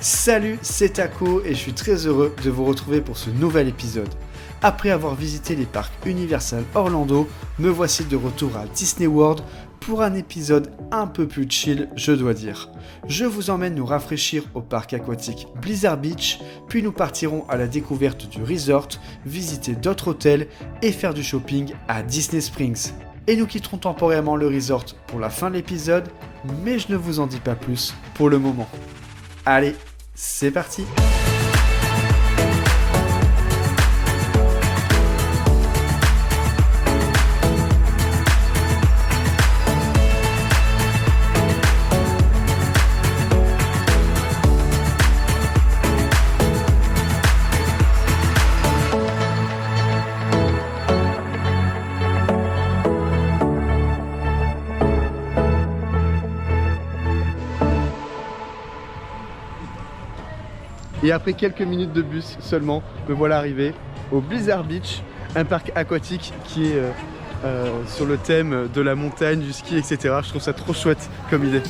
Salut, c'est Taco et je suis très heureux de vous retrouver pour ce nouvel épisode. Après avoir visité les parcs Universal Orlando, me voici de retour à Disney World pour un épisode un peu plus chill, je dois dire. Je vous emmène nous rafraîchir au parc aquatique Blizzard Beach, puis nous partirons à la découverte du resort, visiter d'autres hôtels et faire du shopping à Disney Springs. Et nous quitterons temporairement le resort pour la fin de l'épisode, mais je ne vous en dis pas plus pour le moment. Allez, c'est parti! Et après quelques minutes de bus seulement, me voilà arrivé au Blizzard Beach, un parc aquatique qui est sur le thème de la montagne, du ski, etc. Je trouve ça trop chouette comme idée.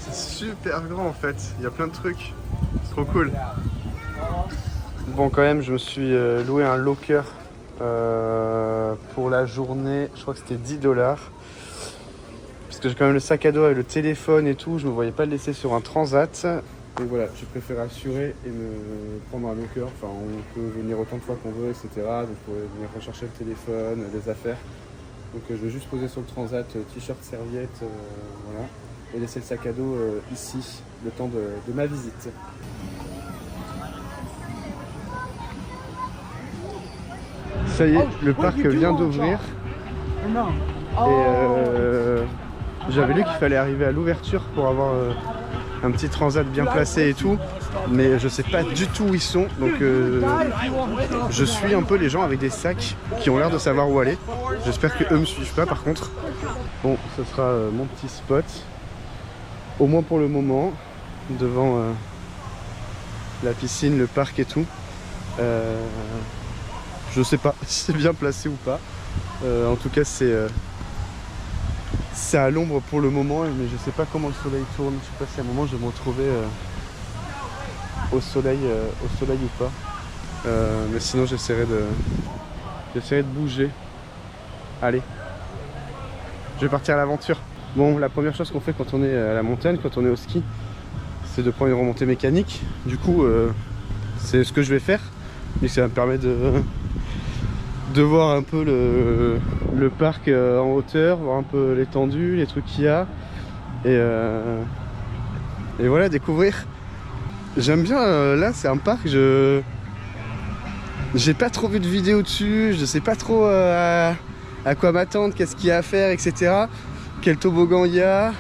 C'est super grand en fait, il y a plein de trucs, c'est trop cool. Bon quand même, je me suis loué un locker pour la journée, je crois que c'était $10. Parce que j'ai quand même le sac à dos et le téléphone et tout, je me voyais pas le laisser sur un transat. Et voilà, je préfère assurer et me prendre un locker. Enfin, on peut venir autant de fois qu'on veut, etc. Donc, on peut venir rechercher le téléphone, les affaires. Donc, je vais juste poser sur le transat, t-shirt, serviette, voilà. Et laisser le sac à dos ici, le temps de ma visite. Ça y est, le parc vient d'ouvrir. Et j'avais lu qu'il fallait arriver à l'ouverture pour avoir un petit transat bien placé et tout, mais je sais pas du tout où ils sont, donc je suis un peu les gens avec des sacs qui ont l'air de savoir où aller. J'espère qu'eux me suivent pas par contre. Bon, ce sera mon petit spot, au moins pour le moment, devant la piscine, le parc et tout. Je sais pas si c'est bien placé ou pas. En tout cas, c'est à l'ombre pour le moment, mais je sais pas comment le soleil tourne. Je sais pas si à un moment je vais me retrouver au soleil ou pas. Mais sinon j'essaierai de bouger. Allez, je vais partir à l'aventure. Bon, la première chose qu'on fait quand on est à la montagne, quand on est au ski, c'est de prendre une remontée mécanique. Du coup, c'est ce que je vais faire. Et ça me permet de voir un peu le parc en hauteur, voir un peu l'étendue, les trucs qu'il y a. Et voilà, découvrir. J'aime bien, là c'est un parc, j'ai pas trop vu de vidéos dessus, je sais pas trop à quoi m'attendre, qu'est-ce qu'il y a à faire, etc. Quel toboggan il y a.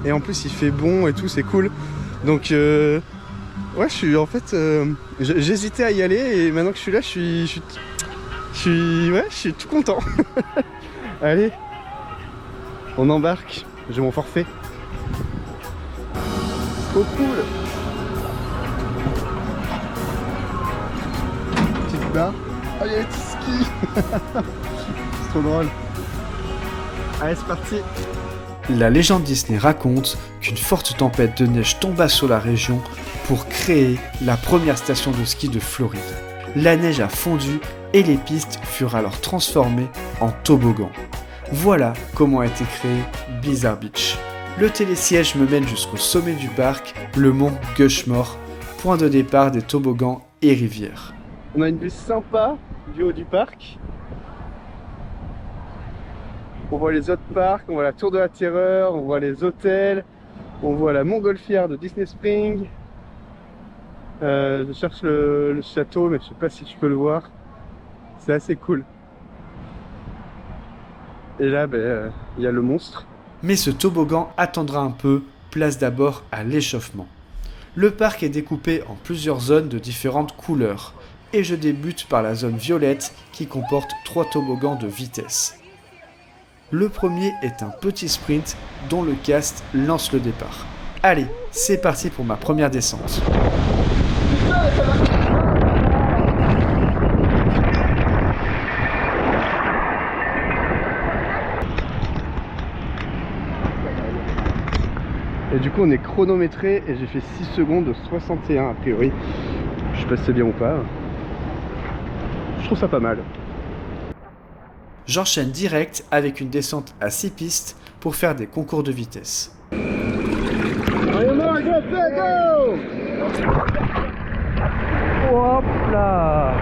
Et en plus il fait bon et tout, c'est cool. Donc ouais, je suis en fait, j'hésitais à y aller et maintenant que je suis là, je suis tout content. Allez, on embarque. J'ai mon forfait. Trop cool. Petite barre. Oh, il y a des petits skis. C'est trop drôle. Allez, c'est parti. La légende Disney raconte qu'une forte tempête de neige tomba sur la région pour créer la première station de ski de Floride. La neige a fondu et les pistes furent alors transformées en toboggans. Voilà comment a été créé Blizzard Beach. Le télésiège me mène jusqu'au sommet du parc, le mont Gushmore, point de départ des toboggans et rivières. On a une vue sympa du haut du parc. On voit les autres parcs, on voit la Tour de la Terreur, on voit les hôtels, on voit la montgolfière de Disney Springs. Je cherche le château, mais je sais pas si tu peux le voir. C'est assez cool. Et là, y a le monstre. Mais ce toboggan attendra un peu, place d'abord à l'échauffement. Le parc est découpé en plusieurs zones de différentes couleurs. Et je débute par la zone violette qui comporte 3 toboggans de vitesse. Le premier est un petit sprint dont le cast lance le départ. Allez, c'est parti pour ma première descente. Et du coup on est chronométré et j'ai fait 6 secondes 61 a priori. Je sais pas si c'est bien ou pas. Je trouve ça pas mal. J'enchaîne direct avec une descente à 6 pistes pour faire des concours de vitesse. Hop là!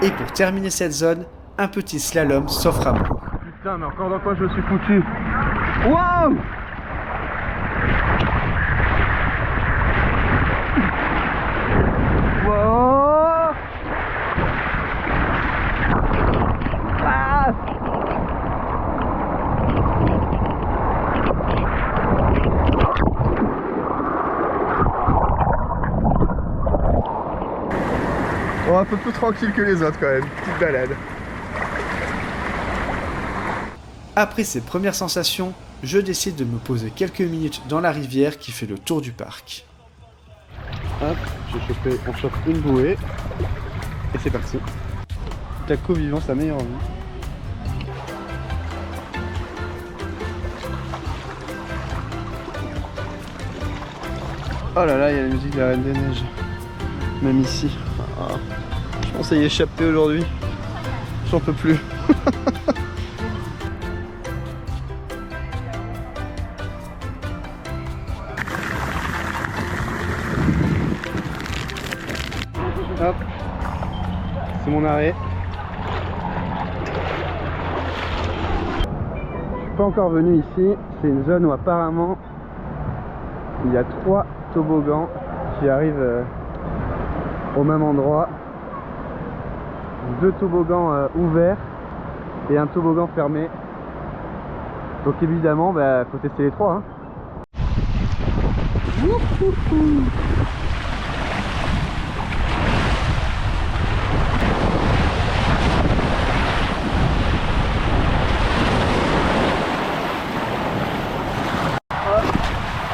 Et pour terminer cette zone, un petit slalom s'offre à moi. Putain, mais encore dans quoi je me suis foutu? Waouh! Wow! Ah! Oh, un peu plus tranquille que les autres quand même, petite balade. Après ces premières sensations, je décide de me poser quelques minutes dans la rivière qui fait le tour du parc. Hop, on chope une bouée et c'est parti. Taco vivant sa meilleure vie. Oh là là, il y a la musique de la Reine des Neiges. Même ici. Ah, je pensais y échapper aujourd'hui. J'en peux plus. Hop, c'est mon arrêt. Je suis pas encore venu ici. C'est une zone où apparemment il y a 3 toboggans qui arrivent au même endroit. 2 toboggans ouverts et un toboggan fermé. Donc évidemment, faut tester les 3. Hein.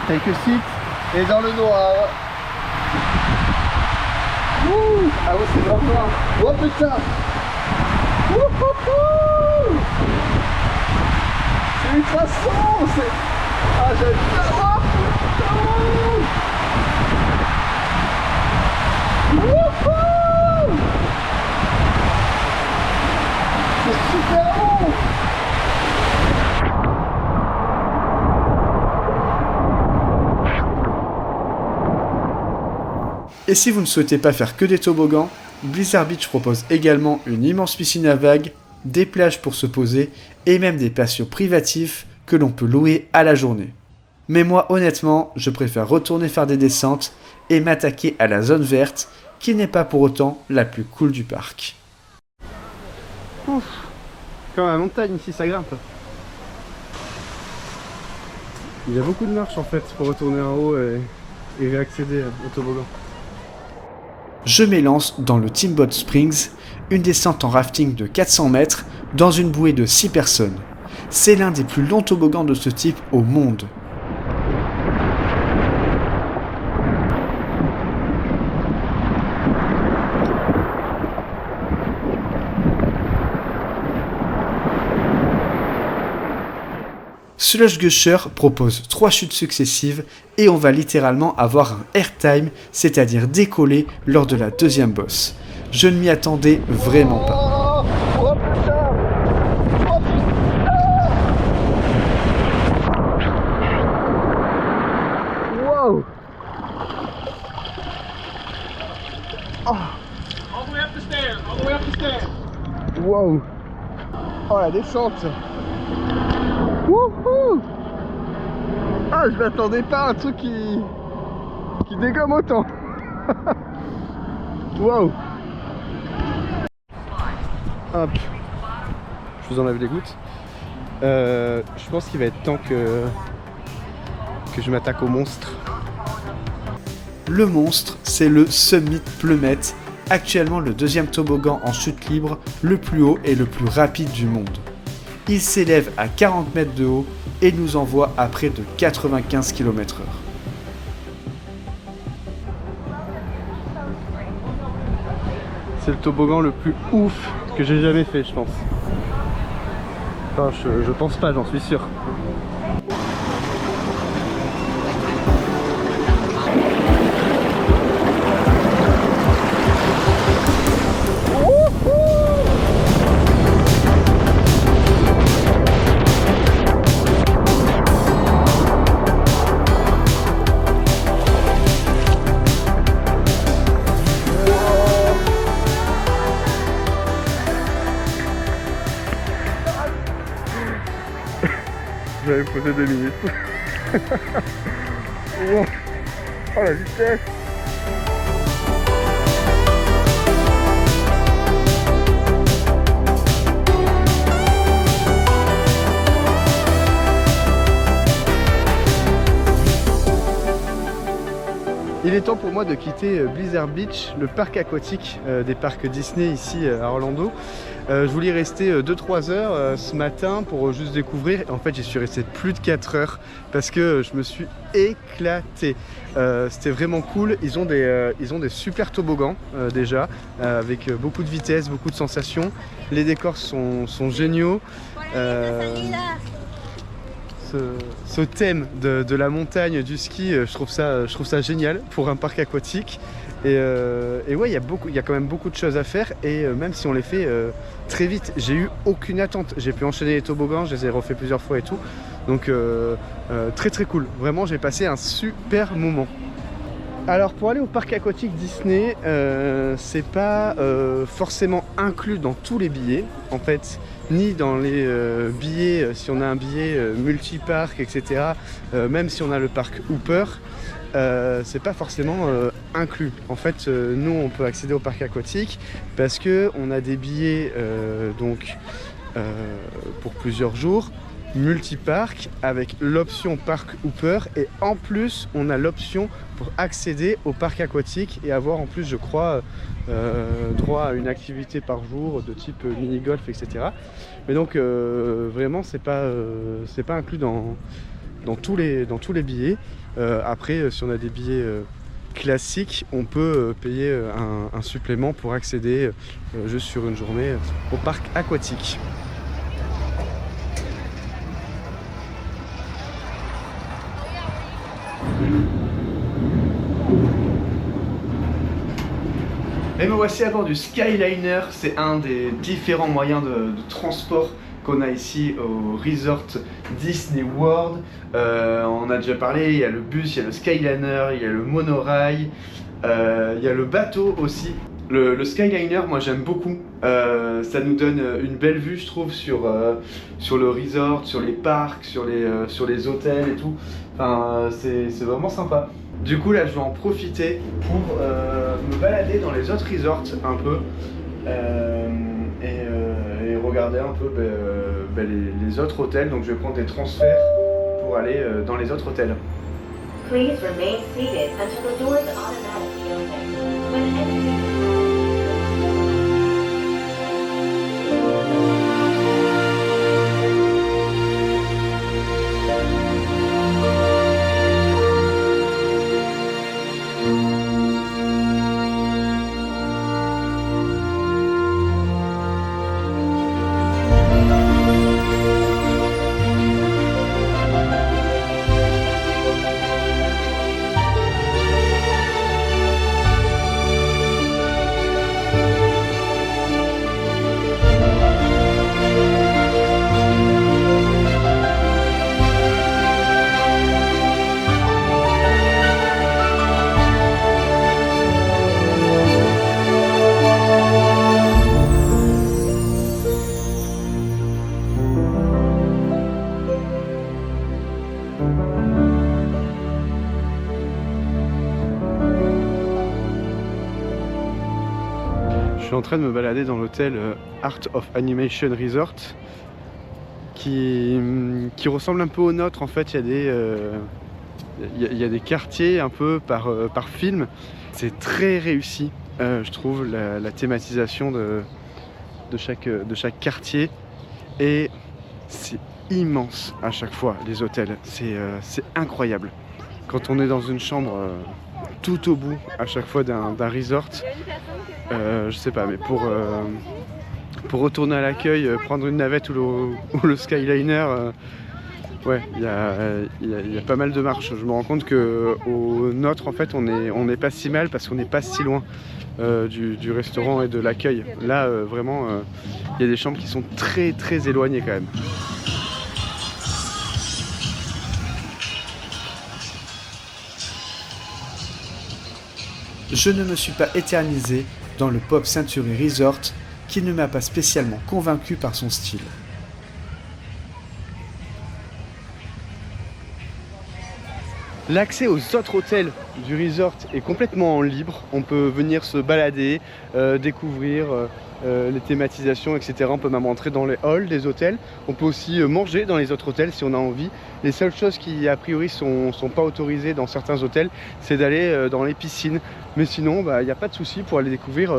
Quelques sites et dans le noir. Ouh, ah ouais, c'est vraiment noir. Oh putain. C'est ultra sombre. Ah, j'adore. C'est super bon. Et si vous ne souhaitez pas faire que des toboggans, Blizzard Beach propose également une immense piscine à vagues, des plages pour se poser et même des patios privatifs que l'on peut louer à la journée. Mais moi honnêtement, je préfère retourner faire des descentes et m'attaquer à la zone verte qui n'est pas pour autant la plus cool du parc. Ouf, comme la montagne ici ça grimpe. Il y a beaucoup de marches en fait pour retourner en haut et réaccéder au toboggan. Je m'élance dans le Teamboat Springs, une descente en rafting de 400 mètres dans une bouée de 6 personnes. C'est l'un des plus longs toboggans de ce type au monde. Slush Gusher propose 3 chutes successives et on va littéralement avoir un airtime, c'est-à-dire décoller lors de la deuxième bosse. Je ne m'y attendais vraiment pas. Oh putain! Oh putain! Wow! Oh. All the way up the stairs, all the way up the stairs. Wow! Oh la descente! Wouhou! Ah, je m'attendais pas à un truc qui dégomme autant. Wow! Hop! Je vous enlève les gouttes. Je pense qu'il va être temps que je m'attaque au monstre. Le monstre, c'est le Summit Plummet, actuellement le deuxième toboggan en chute libre, le plus haut et le plus rapide du monde. Il s'élève à 40 mètres de haut et nous envoie à près de 95 km/h. C'est le toboggan le plus ouf que j'ai jamais fait, je pense. Enfin, je pense pas, j'en suis sûr. J'avais posé 2 minutes. Oh la vitesse! Il est temps pour moi de quitter Blizzard Beach, le parc aquatique des parcs Disney ici à Orlando. Je voulais rester 2-3 heures ce matin pour juste découvrir. En fait, j'y suis resté plus de 4 heures parce que je me suis éclaté. C'était vraiment cool. Ils ont des super toboggans déjà, avec beaucoup de vitesse, beaucoup de sensations. Les décors sont géniaux. Ce thème de la montagne, du ski, je trouve ça génial pour un parc aquatique. Et ouais, il y a quand même beaucoup de choses à faire. Et même si on les fait très vite, j'ai eu aucune attente. J'ai pu enchaîner les toboggans, je les ai refait plusieurs fois et tout. Donc très très cool. Vraiment, j'ai passé un super moment. Alors pour aller au parc aquatique Disney, c'est pas forcément inclus dans tous les billets. En fait, ni dans les billets, si on a un billet multi-parc, etc. Même si on a le parc Hooper, c'est pas forcément inclus. En fait, nous on peut accéder au parc aquatique parce que on a des billets pour plusieurs jours, multi-parc avec l'option parc Hooper, et en plus on a l'option pour accéder au parc aquatique et avoir en plus, je crois, droit à une activité par jour de type mini-golf, etc. Mais donc vraiment c'est pas inclus dans tous les billets. Après, si on a des billets classiques, on peut payer un supplément pour accéder juste sur une journée au parc aquatique. Et me voici à bord du Skyliner. C'est un des différents moyens de transport qu'on a ici au resort Disney World. On a déjà parlé, il y a le bus, il y a le Skyliner, il y a le monorail, il y a le bateau aussi. Le Skyliner, moi j'aime beaucoup. Ça nous donne une belle vue, je trouve, sur le resort, sur les parcs, sur les hôtels et tout. Enfin, c'est vraiment sympa. Du coup là je vais en profiter pour me balader dans les autres resorts un peu et regarder un peu les autres hôtels. Donc je vais prendre des transferts pour aller dans les autres hôtels. Please remain seated until the doors automatically open. When exiting Je suis en train de me balader dans l'hôtel Art of Animation Resort qui ressemble un peu au nôtre. En fait, il y a des quartiers un peu par film. C'est très réussi, je trouve, la thématisation de chaque quartier, et c'est immense à chaque fois les hôtels. C'est incroyable. Quand on est dans une chambre tout au bout à chaque fois d'un resort. Je sais pas, mais pour retourner à l'accueil, prendre une navette ou le Skyliner, ouais, il y a pas mal de marches. Je me rends compte qu'au nôtre, en fait, on n'est pas si mal parce qu'on n'est pas si loin du restaurant et de l'accueil. Là, vraiment, il y a des chambres qui sont très très éloignées quand même. Je ne me suis pas éternisé dans le Pop Century Resort qui ne m'a pas spécialement convaincu par son style. L'accès aux autres hôtels du resort est complètement libre. On peut venir se balader, découvrir les thématisations, etc. On peut même entrer dans les halls des hôtels. On peut aussi manger dans les autres hôtels si on a envie. Les seules choses qui, a priori, sont pas autorisées dans certains hôtels, c'est d'aller dans les piscines. Mais sinon, il n'y a pas de souci pour aller découvrir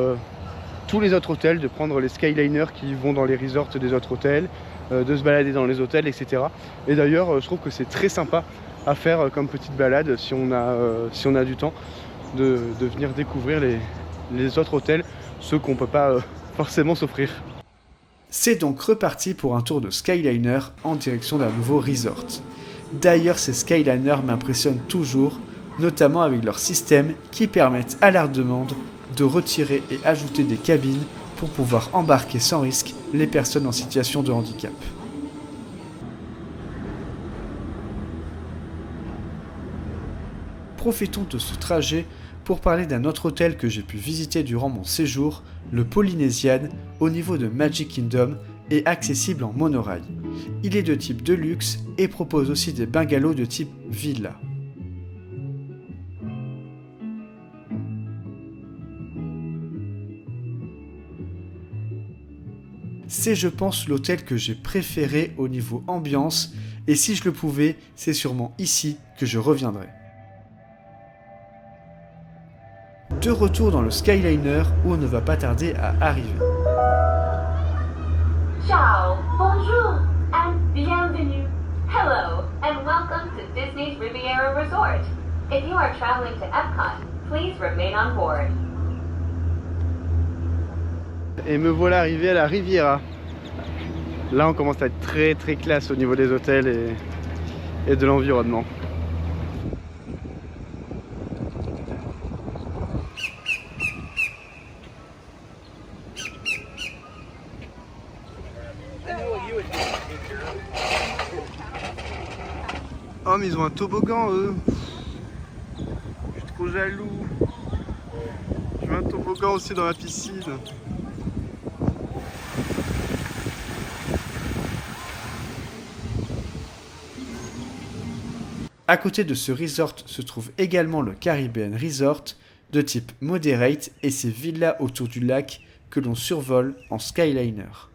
tous les autres hôtels, de prendre les Skyliners qui vont dans les resorts des autres hôtels, de se balader dans les hôtels, etc. Et d'ailleurs, je trouve que c'est très sympa à faire comme petite balade si on a du temps de venir découvrir les autres hôtels, ceux qu'on ne peut pas forcément s'offrir. C'est donc reparti pour un tour de Skyliner en direction d'un nouveau resort. D'ailleurs, ces Skyliners m'impressionnent toujours, notamment avec leur système qui permettent à leur demande de retirer et ajouter des cabines pour pouvoir embarquer sans risque les personnes en situation de handicap. Profitons de ce trajet pour parler d'un autre hôtel que j'ai pu visiter durant mon séjour, le Polynesian, au niveau de Magic Kingdom et accessible en monorail. Il est de type de luxe et propose aussi des bungalows de type villa. C'est, je pense, l'hôtel que j'ai préféré au niveau ambiance, et si je le pouvais, c'est sûrement ici que je reviendrai. De retour dans le Skyliner où on ne va pas tarder à arriver. Ciao, bonjour, and bienvenue. Hello, and welcome to Disney's Riviera Resort. If you are traveling to Epcot, please remain on board. Et me voilà arrivé à la Riviera. Là, on commence à être très très classe au niveau des hôtels et de l'environnement. Oh, mais ils ont un toboggan, eux. Je suis trop jaloux. Je veux un toboggan aussi dans la piscine. À côté de ce resort se trouve également le Caribbean Resort de type moderate et ses villas autour du lac que l'on survole en Skyliner.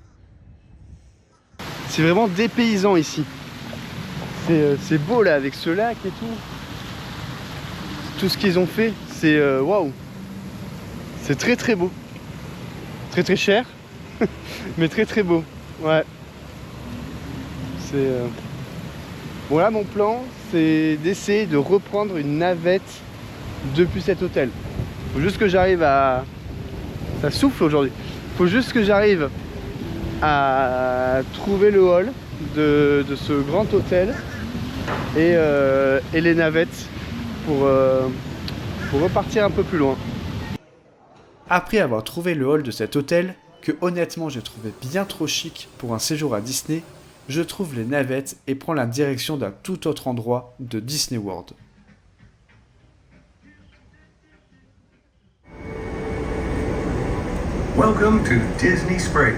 C'est vraiment dépaysant ici. C'est beau là avec ce lac et tout. Tout ce qu'ils ont fait, c'est waouh. C'est très très beau. Très très cher, mais très très beau. Ouais. C'est voilà, mon plan, c'est d'essayer de reprendre une navette depuis cet hôtel. Faut juste que j'arrive à... Ça souffle aujourd'hui. Faut juste que j'arrive à trouver le hall de ce grand hôtel et les navettes pour repartir un peu plus loin. Après avoir trouvé le hall de cet hôtel, que honnêtement j'ai trouvé bien trop chic pour un séjour à Disney, je trouve les navettes et prends la direction d'un tout autre endroit de Disney World. Welcome to Disney Springs.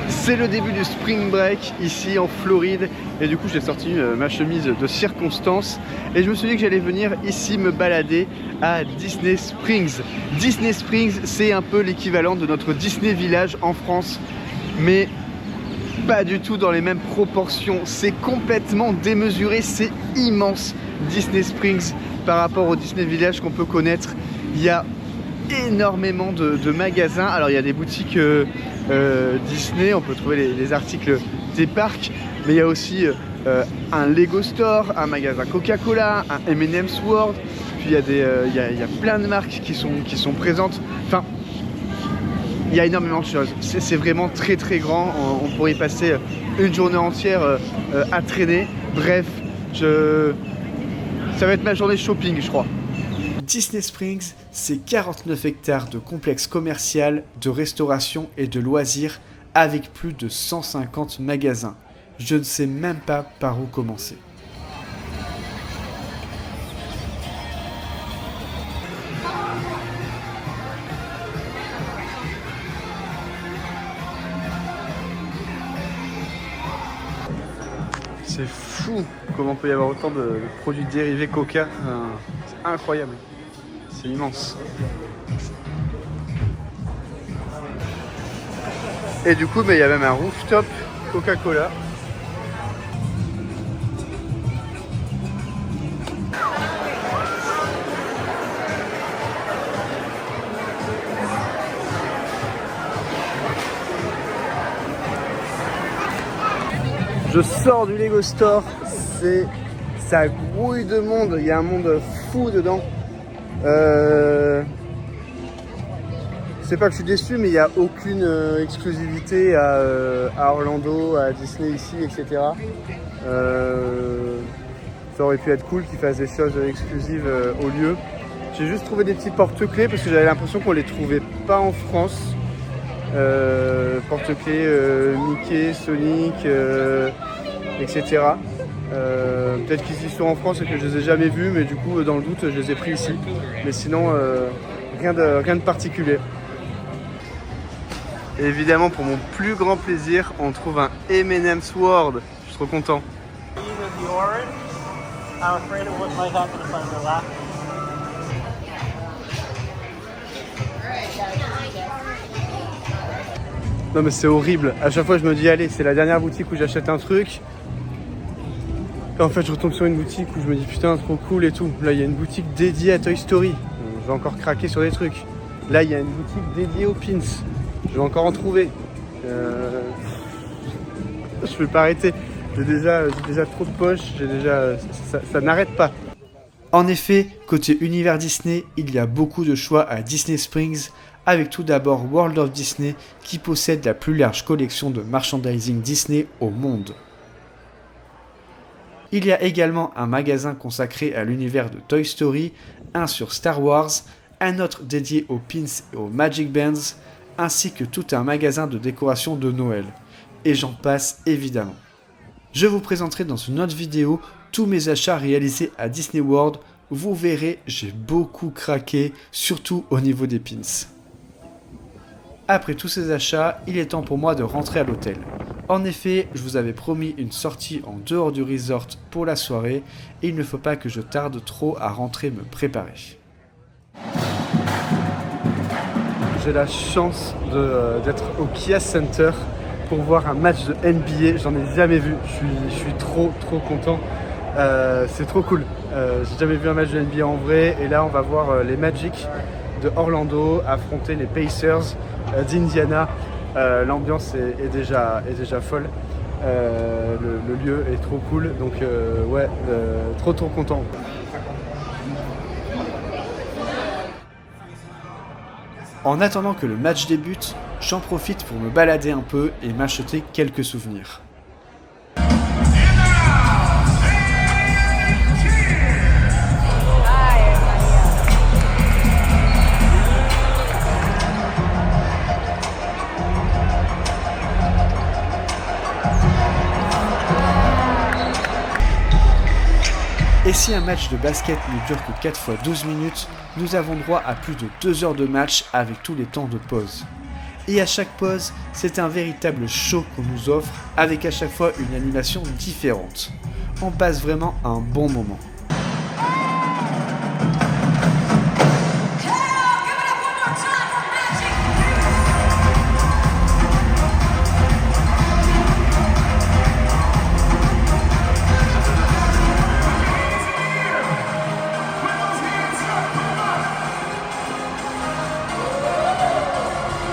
C'est le début du Spring Break ici en Floride et du coup j'ai sorti ma chemise de circonstance et je me suis dit que j'allais venir ici me balader à Disney Springs. Disney Springs, c'est un peu l'équivalent de notre Disney Village en France, mais pas du tout dans les mêmes proportions. C'est complètement démesuré, c'est immense Disney Springs par rapport au Disney Village qu'on peut connaître. Il y a énormément de magasins. Alors il y a des boutiques Disney, on peut trouver les articles des parcs, mais il y a aussi un Lego Store, un magasin Coca-Cola, un M&M's World, puis puis il y a plein de marques qui sont présentes. Enfin, il y a énormément de choses. C'est vraiment très très grand. On pourrait y passer une journée entière à traîner. Bref, ça va être ma journée shopping, je crois. Disney Springs, c'est 49 hectares de complexe commercial, de restauration et de loisirs avec plus de 150 magasins. Je ne sais même pas par où commencer. C'est fou comment peut y avoir autant de produits dérivés Coca. C'est incroyable. C'est immense. Et du coup, il y a même un rooftop Coca-Cola. Je sors du Lego Store, ça grouille de monde, il y a un monde fou dedans. C'est pas que je suis déçu, mais il n'y a aucune exclusivité à Orlando, à Disney ici, etc. Ça aurait pu être cool qu'ils fassent des choses exclusives au lieu. J'ai juste trouvé des petits porte-clés parce que j'avais l'impression qu'on les trouvait pas en France. Porte-clés Mickey, Sonic, etc. Peut-être qu'ils y sont en France et que je les ai jamais vus, mais du coup dans le doute je les ai pris ici. Mais sinon rien de particulier. Et évidemment, pour mon plus grand plaisir, on trouve un M&M's World. Je suis trop content. Non mais c'est horrible. À chaque fois je me dis allez, c'est la dernière boutique où j'achète un truc. Et en fait je retombe sur une boutique où je me dis putain trop cool et tout. Là il y a une boutique dédiée à Toy Story. Je vais encore craquer sur des trucs. Là il y a une boutique dédiée aux pins. Je vais encore en trouver. Je peux pas arrêter. J'ai déjà trop de poches. Ça n'arrête pas. En effet, côté univers Disney, il y a beaucoup de choix à Disney Springs, avec tout d'abord World of Disney qui possède la plus large collection de merchandising Disney au monde. Il y a également un magasin consacré à l'univers de Toy Story, un sur Star Wars, un autre dédié aux pins et aux Magic Bands, ainsi que tout un magasin de décoration de Noël. Et j'en passe évidemment. Je vous présenterai dans une autre vidéo tous mes achats réalisés à Disney World. Vous verrez, j'ai beaucoup craqué, surtout au niveau des pins. Après tous ces achats, il est temps pour moi de rentrer à l'hôtel. En effet, je vous avais promis une sortie en dehors du resort pour la soirée et il ne faut pas que je tarde trop à rentrer me préparer. J'ai la chance d'être au Kia Center pour voir un match de NBA. J'en ai jamais vu. Je suis trop content. C'est trop cool. J'ai jamais vu un match de NBA en vrai. Et là, on va voir les Magic de Orlando affronter les Pacers d'Indiana. L'ambiance est déjà folle. Le lieu est trop cool. Donc ouais, trop content. En attendant que le match débute, j'en profite pour me balader un peu et m'acheter quelques souvenirs. Et si un match de basket ne dure que 4 fois 12 minutes, nous avons droit à plus de 2 heures de match avec tous les temps de pause. Et à chaque pause, c'est un véritable show qu'on nous offre, avec à chaque fois une animation différente. On passe vraiment un bon moment.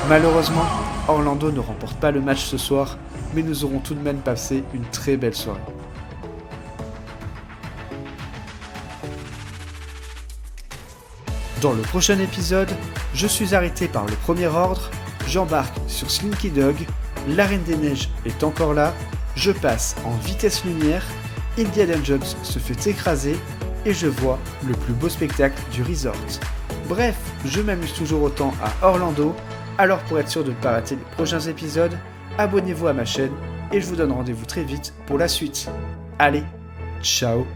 Malheureusement, Orlando ne remporte pas le match ce soir, mais nous aurons tout de même passé une très belle soirée. Dans le prochain épisode, je suis arrêté par le Premier Ordre, j'embarque sur Slinky Dog, la Reine des Neiges est encore là, je passe en vitesse lumière, Indiana Jones se fait écraser et je vois le plus beau spectacle du resort. Bref, je m'amuse toujours autant à Orlando, alors pour être sûr de ne pas rater les prochains épisodes, abonnez-vous à ma chaîne et je vous donne rendez-vous très vite pour la suite. Allez, ciao!